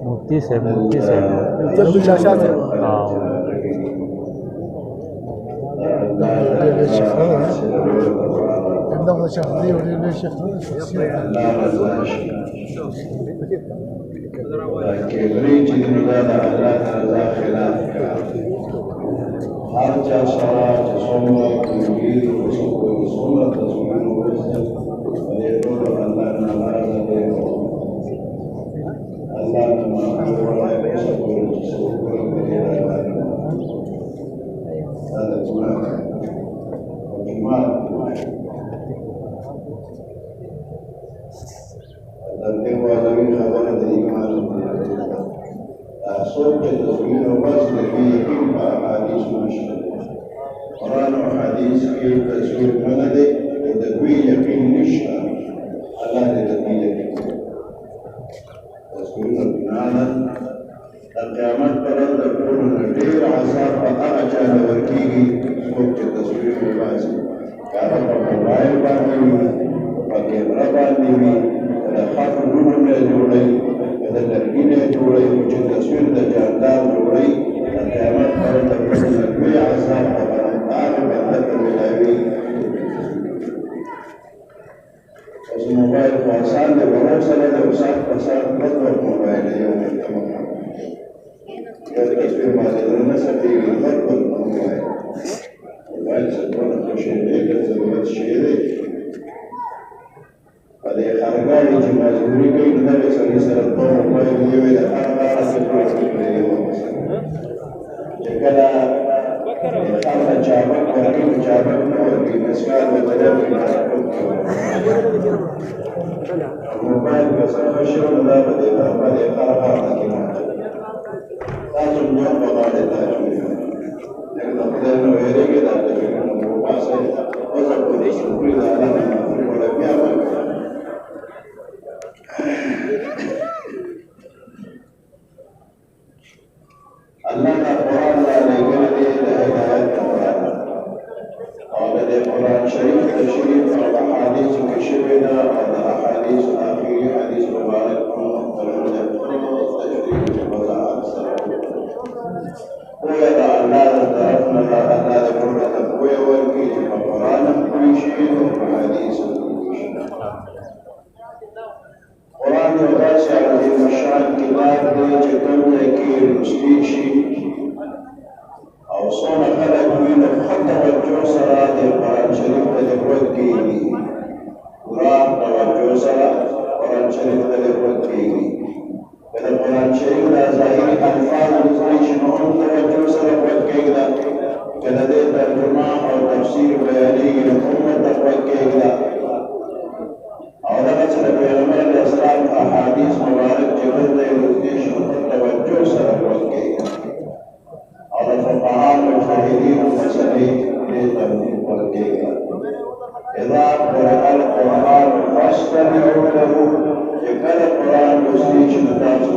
मुफ्ती से जब चाचा थे الشيخ هذا عندما الشيخ ذي ولا الشيخ كبريت المداد على هذا خلاف حتى صلاة صلاة يريد صلاة تصوير وزن ويقول الله هذا الله ما هو لا يصور تصور هذا كلام وجمال الدين وذوي خبر الإيمان صوت تصوير وزن فيه كم أحاديث مشهورة قرآن وحديث في تصوير ملد وتكوين يقين نشأ على تكوين تصوير بنانا القيامات بلد تكون غير عذاب فأعجل وكيه صوت تصوير وزن كارب موبايل باندوي وكاميرا باندوي خاف النور جوړي د لرګینه جوړي چې تصویر د جاندار جوړي د قیامت پر د کوي عذاب او باندې ملاوي اوس موبایل په آسان دی ورو سره د وسات په سات په موبایل یو تمام یا د تصویر باندې نه سپي په موبایل څه په شي دی د ضرورت شي دی هذه خارجات مجبوري كي ندرس سري سرطان ويجي إلى خارج سرطان جكلا خارج جابك وركين جابك وركين مسكال وتدرب موبايل بس خشوا ولا بدي خارج لكن لازم يوم بقعد تاجي لكن أقدر إنه يريك إذا تجينا موبايل وزق كل شيء كل هذا ولا بيعمل الله القرآن لا يقول لي هداية القرآن قال لي القرآن شريف تشريف على أحاديث كشفنا على أحاديث آخر حديث مبارك تشريف وزعات السلام ويضع الله طرفنا الله ذكر تقوي والكيد فالقرآن كل شيء وحديث قرآن واسع عظيم الشان كتاب دي جتم ذكير مستيشي أو صنع خلق من خطة والجوسرة دي قرآن شريف تلقوت كيني قرآن والجوسرة قرآن شريف تلقوت كيني كده قرآن شريف لا ظاهر ألفاظ مستيشي نعم والجوسرة قوت كينا كده دي ترجمة أو تفسير بياني لكم تقوت كينا أولا مثلا بيغمر الإسلام أحاديث مبارك جبل يوزيش توجه سلام والكيد على الفقهاء والمجتهدين المسلمين للتوفيق والكيد إذا قرأ القرآن فاستمعوا له يقال القرآن يوزيش الناس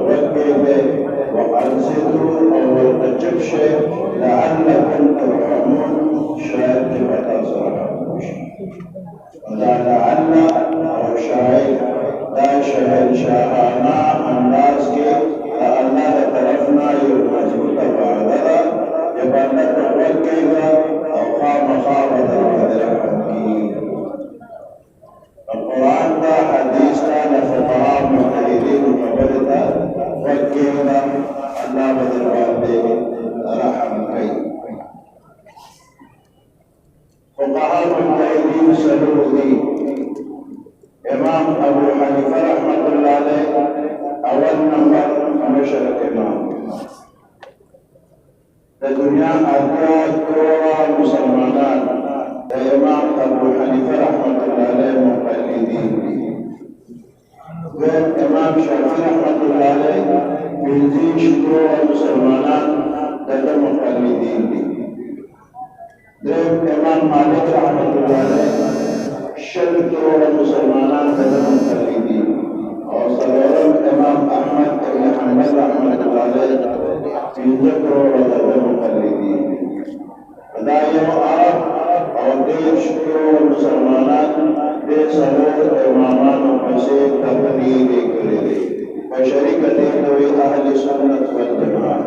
والكيد وأنصتوا أو ارتجب شيء لعلكم ترحمون شاهد كما تصرفون لعل أو شاهد لا شاهد شاهانا الناس کے لعلنا لطرفنا يمجبوط بعدها يبقى نتوكيها أو خام خامة الحكيم القرآن دا حديث دا لفقهاء مجتهدين وقبلتا وكيها الله بدل والدين رحم كي فقهاء المجتهدين سلوذي إمام أبو حنيفة رحمة الله عليه أول نمبر مشرق إمام الدنيا أدوات كورا مسلمانان إمام أبو حنيفة رحمة الله عليه مقلدين غير إمام شافعي رحمة الله عليه بيزيش كورا مسلمانان لدى مقلدين غير إمام مالك رحمة الله عليه شد المسلمان تدم التقليدين وصلوا الإمام أحمد بن حنبل رحمة الله عليه في ذكر تدم التقليدين فدائما عرب أو دين شكر المسلمان دې څلور امامانو پسې تقریر یې کړی دی په شریکه دې ته وایي اهل سنت والجماعت.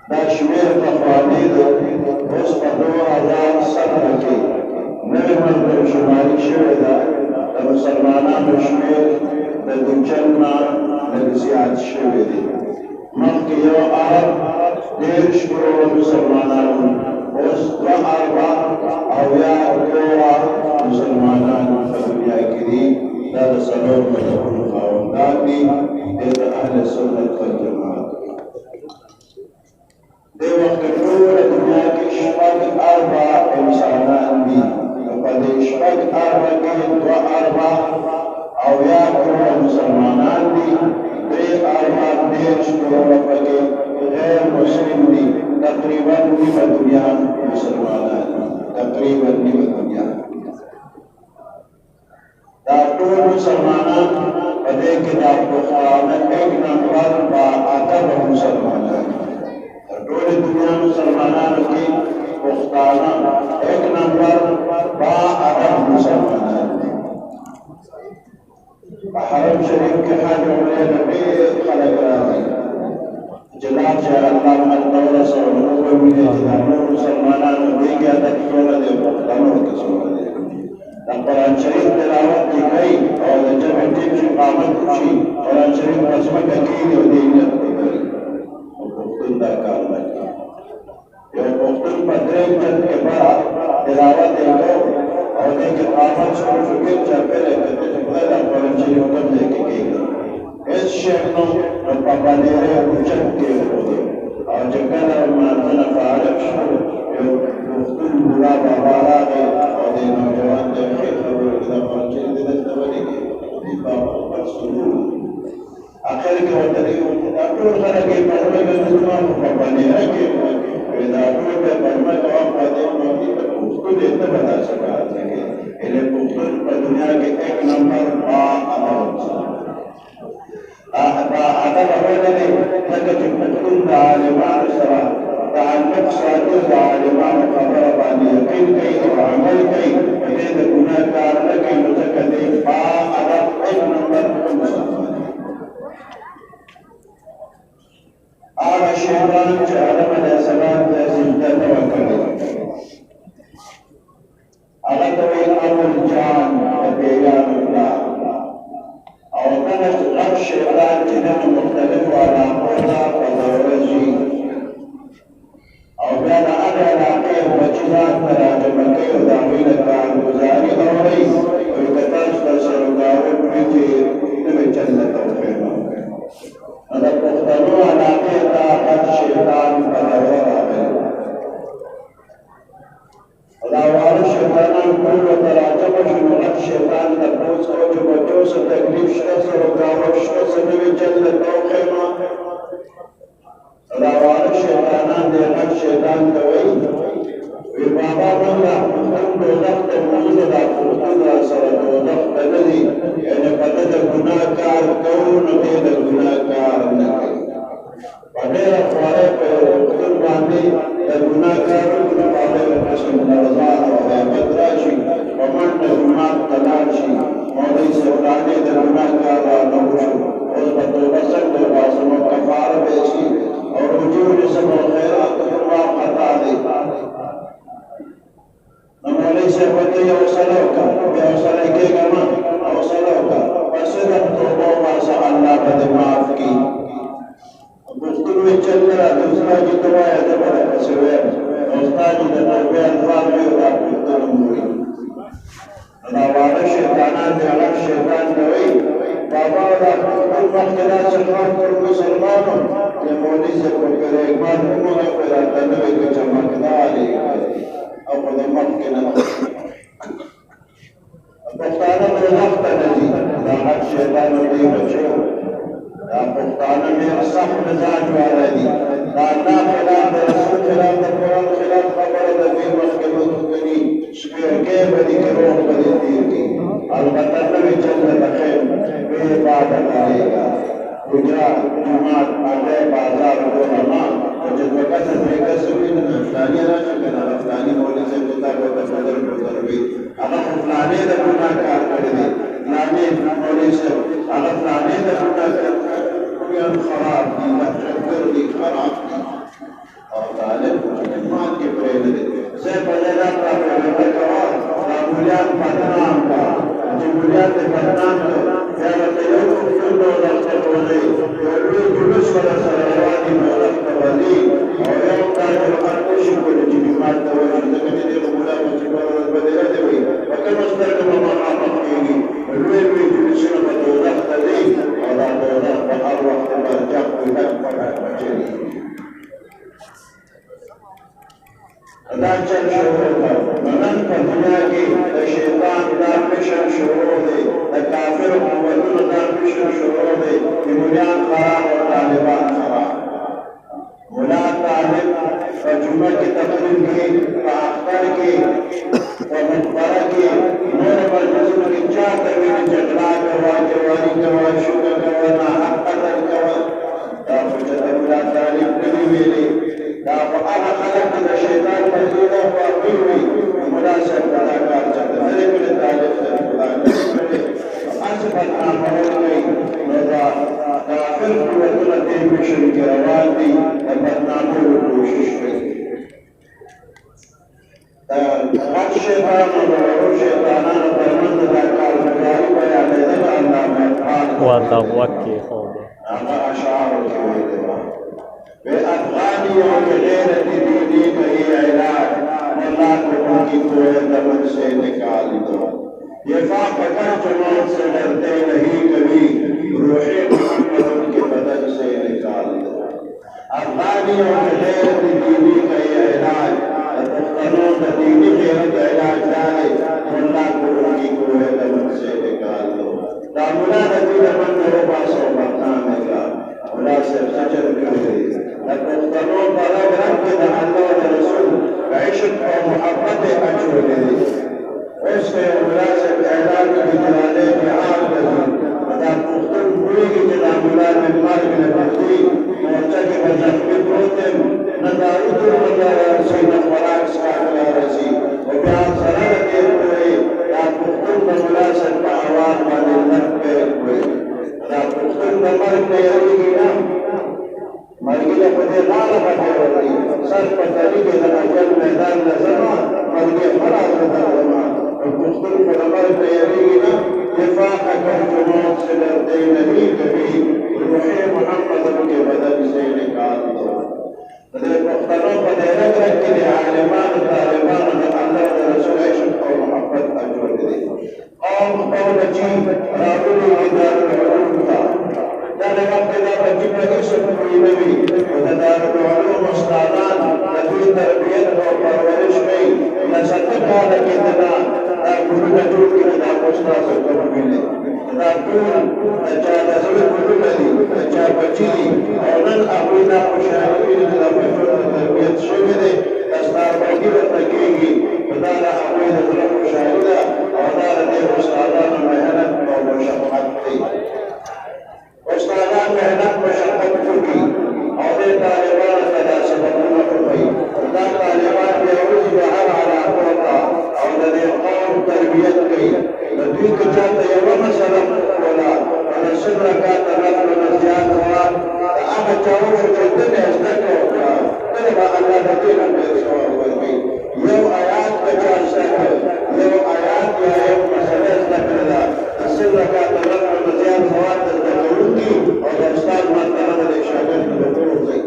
دا شمېر پخواني دی، اوس په 2007 کې نوې مطلب شماري شوې ده. د مسلمانانو شمېر د دوچن نه لږ زیات شوی دی. مخکې یو ارب 13 کروڑه مسلمانانو، اوس 2.4 مسلمانان په دنیا کې دي. دا د څلور مذهبونو خاوندان دي، د اهل سنت والجماعت. دې وخت ټوله دنیا کې شپږ اربع انسانان دي، په دې شپږ اربع کې 2.4 کروڑه مسلمانان دي. 13 کروڑه پکې غیر مسلم دي. تقریبا نیمه دنیا مسلمانان دي، تقریبا نیمه دنیا. دا ټول مسلمانان په دې کې دا پخوانه 1 نمبر با ادب مسلمانان دي. ټول دنیا مسلمانانو کې پښتانه 1 نمبر با ادب مسلمانان دي. په حرم شریف کې حج عمرې ته ډېر خلک راځي. جناب شاه الله الدوله سره وګورئ چې دا نور مسلمانانو دې کې عادت ټوله د پښتنو ته څومره دی. د قرآن شریف تلاوت چې کوي او د جمع ټیم چې اقامت وشي، قرآن شریف په ځمکه کښېږدي او دې نیت وکړي. او پښتون دا کار نه کوي. یو پښتون په درېیم جت کې به تلاوت یې کوي او دې کې اقامت شروع شو، ګیر چاپېره یې کتل چې خدای دا قرآن شریف کوم ځای کې کېږدي. هېڅ شی نو په باندې اوچت کېښودی او چې کله لمانځنه فارغ شو، یو پښتون بوډا بابا راغی او دې نوجوان ته یې ښې خبرې وکړې. دا قرآن شریف دې دلته ولیکې. دې بابا خپل سرور اخر کې ورته دا ټول خلک یې په ځمکه زما په باندې کېښودی. دا ټول به په ځمکه وخوځي نو دې ته پښتون یې ته به داسې کار نه کوې. یعنې پښتون په دنیا کې 1 نمبر با ادب مسلمان. دا ادب هغه دی ځکه چې پښتون د عالمانو سره تعلق ساتي، د عالمانو خبره باندې یقین کوي او عمل کوي. په دې د ګناه کار نه کوي، نو ځکه دی با ادب 1 نمبر مسلمان دی. هغه شیطان چې آدم علیه السلام ته سجده نه وه کړې، هغه ته وایي ابوالجان د پیریانو پلار. او دغه غټ شیطان چې دغه مختلفو علاقو ته په دوره ځي او بیا د هغې علاقې بچي ځان ته راجمع کوي او د هغوی نه کارګزاري اورئ. وایي که تاسو درسره ګاونډ وي چې نوې چله توفیق وکړئ. نو د پښتنو علاقې ته غټ شیطان په دوره راغلی. دا واړه شیطانان ټول ورته راجمع شو. نو غټ شیطان تپوس کوي چې بچو څه تکلیف شته، څه رکاوټ شته، څه نوې جنت وښیمه. دا واړه شیطانان دې غټ شیطان ته وایي وی بابا موږ دا پښتون دوزخ ته بوځو، دا پښتون راسره دوزخ ته نه ځي. یعنې په ده د ګناه کار کوو نو دې د ګناه کار نه کوي. په ډېره خوارۍ په یو پښتون باندې د ګناه کار وکړو، په هغه یو قسم لړزان او غیبت راشي، په منډه جومات ته لاړ شي. مولوي صاحب راغی د ګناه کار رانه وشو، اوس به توبه څنګه وباسم او کفاره به یې شي او رجوع نسم او خیراتو جواب خطا دی. نو مولوي صاحب ورته یې حوصله وکړه، بیا حوصله کېږه مه، حوصله وکړه، په صدق توبه وباسه، الله به دې معاف کړي. پښتون وایي چل نه راته استاد جي ته وایه زه به درپسې وایم. نو استاد جي د توبې الفاظ وایي او دا پښتون هم وایي. نو دا واړه شیطانان دې غټ شیطان ته وایي بابا دا پښتون مخکې داسې کار کړو مسلمانو چې مولوي صاحب په پرېږمان وموږه په راته نه وایي که چمکدار یې او په د مخکې نه پښتانه دوزخ ته نه ځي. دا غټ شیطان ورته بچو دا پښتانه ډېر سخت مزاج والا دي. دا الله خلاف، د رسول خلاف، د قرآن خلاف خبره د دوی مخکې مخ کوي. شپېرکۍ به دي کې روغ به دي تېر کړي. البته نوې چله د خیر بې عبادت علیږه حجره جومات اډی بازار علما او چې دوه کسه درې کسه وي نو فلاني راشي که نه فلاني مولوي صاحب ته دا ورته بدل وي هغه فلانې د ګناه کار کړی دی فلانې مولوي صاحب هغه فلانې د ګناه کار کویان خراب دي لښکر دي خراب دي او طالب ایمان کې پرېږدي زه په دې راته کوم دا مولیان بدنام کا چې مولیان دې بدنام کړ بیا ورته یو څو درته کوي یو لوی جلوس سره روان دي مولف کوي او یو کار ورته شي کوي چې بیمار ته وایي چې دې مولا چې ورته بدله دی وي وکړه سترګې ما راځي لوی لوی جلوسونه په دوه ته دي او دا دوه په هر وخت مرجع کوي په بچي دا چل شروع کړ نن په دنیا کې د شیطان دا مشن شروع دی د کافر قوتونو دا مشن شروع دی چې مولیان خراب او طالبان خراب مولا طالب په جمعه کې تقریر کې په اختر کې په مقبره کې نور مجلسونو کې چاته ویلي جګړه کوه جواري کوه شوګه کوه ناحق قتل کوه دا خو چې د مولا طالب نه دي ویلي دا په هغه خلک د شیطان په زور او واقع وي مناسب دا کار چې د هرې بل طالب سره خدا نه کوي اڅ په عمل کوي نو دا کافر قوتونه دې مشن کې روان دي د بدنامولو کوشش کوي دا هر شیطان او شیطانانو ترمنځ دا کار مجاري بیانېدل الله ورته غوږ کېښود هغه اشعارو کې ویلي بأفغانیوں کے غیرت دینی کا ہی علاج اللہ کو کی کوئے دمن سے نکال دو یہ فاق کر چنون سے ڈرتے نہیں کبھی روح محمد ان کے بدن سے نکال دو افغانیوں کے غیرت دینی کا ہی علاج افغانوں کا دینی غیرت علاج ڈالے اللہ کو کی کوئے دمن سے نکال دو دامنا نبی دمن میرے پاس ہو بتانے کا مولا سے سجد کرے پښتنو په رنګ کې د الله او رسول عشق او محبت اچولې دي اوس په ولاسه اعلان کې جلاله بحال کوي دا پښتون پوهیږي چې د مولا د مال نه پخې مورچه کې په ځخمي پروت نه دارو ولا سینه خوراک څخه راځي او بیا سره دې کوي دا پښتون د ولاسه په اواز باندې لکه کوي دا پښتون د مرګ نه یریږي نه مرګي له په دې لاره باندې ورځي سر په طریقې د اجل میدان له زما مرګي خلاص ده زما او پښتون په لمر ته یریږي نه دفاع کر جماعت سے ڈرتے نہیں کبھی روح محمد کے بدن سے نکال دو دې پښتنو په دې رنګ کې د عالمانو طالبانو د الله او رسول عشق او محبت اجر دي قوم خپل بچي راغلي ادارې علوم ته دا د وخت دا بچي په هیڅ پوهې نه وي او د دارالعلوم استادان د دوی تربیت او پرورش کوي د 70 کاله کې دا ګروپونه جوړ کړي دا استاد څنګه ویلي دا ټول د چا د زړه ګروپونه دي د چا بچي دي او نن هغه دا خوشاله دي د بچو تربیت شوی دی د ستار باندې ورته کېږي دا د هغوی د زړه خوشالي ده او دا د دې استادانو مهنت او مشقت دی استادان مهنت مشقت کوي او د طالبانو ته دا سبقونه کوي دا طالبان د روز بهر علاقه او د دې قوم تربیت کوي د دوی که چاته یوه مسله ولا د سل رکعات نفل نزیات وه د هغه چا وشو چې ته یې زده کړه وکړه ته به الله د دې نه ډېر ثواب ورکوي یو آیات که چا زده کړه یو آیات یا یو مسله زده کړه ده د سل رکعات نفل نزیات ثواب د زده کوونکي او د استاد مرتبه د شاګرد د ټولو ځای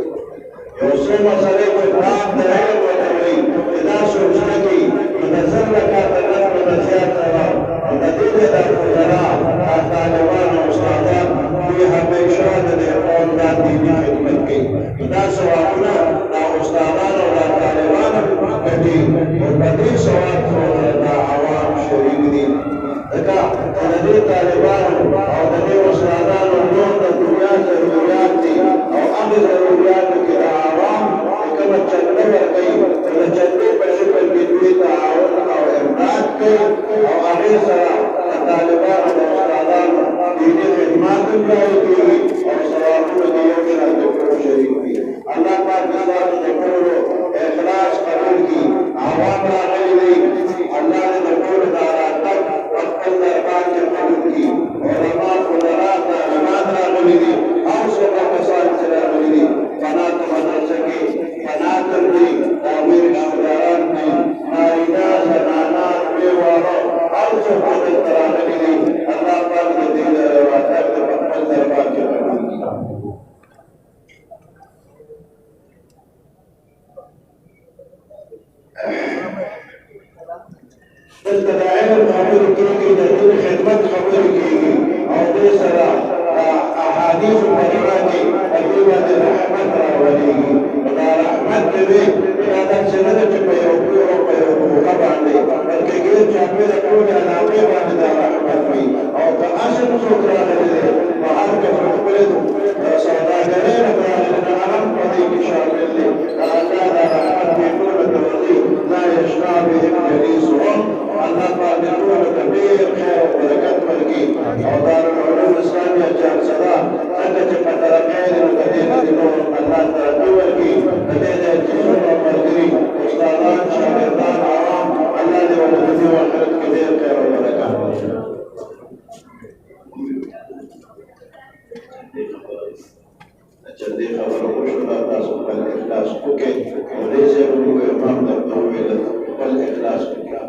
یو څو مسلې په پام د علم ورکوي چې دا څوک زده کوي نو د سل رکعات نفل نزیات ثواب او د دې د فضلا طالبان او استادان دوی همیشه د قوم د دیني خدمت کوي دا ثوابونه د استادانو او د طالبانو ګټي او په دې ثواب د عوام شریک دي ځکه د دې طالبانو او د دې استادانو نور د دنیا ضروريات دي او هغه ضروريات کې د عوام کومه چنده ورکوي د چندې په شکل کې دوی تعاون او امداد کوي او هغې سره د طالبانو د استادانو دیني خدمات هم کېږي او ثوابونه د یو شان د ټولو شریک دي الله پاک د ستاسو د ټولو اخلاص قبول کړي عوام راغلي دي دلته د علم خبرې کېږي د دین خدمت خبرې کېږي او دې سره احادیثو په رڼا کې په دې باندې رحمت راولېږي نو دا رحمت چې دی دا داسې نه ده چې په یو کور او په یو کوټه باندې بلکې ګیر چاپېره ټولې علاقې باندې دا رحمت وي او که اصل څوک راغلی دی نو هر کس ښکلی سوداګرۍ نه راغلی نو هغه هم په دې کې شامل دی د الله دا رحمت دې ټولو ته ورځي لا یشنا بهم جلیسهم الله پاک دې ټولو ته ډېر خیر او برکت ورکړي او دارالعلوم اسلامیه جامصدا څنګه چې په ترقۍ دی نو د دې نه دې نور الله ترقي ورکړي د دې ځای چې څومره ملګري استادان شاګردان عوام الله دې ورته په دې آخرت کې ډېر خیر او برکت ورکړي چندې خبرو وشوله تاسو خپل اخلاص وکړئ او دې ځای به موږ امام درته وویل خپل اخلاص وکړه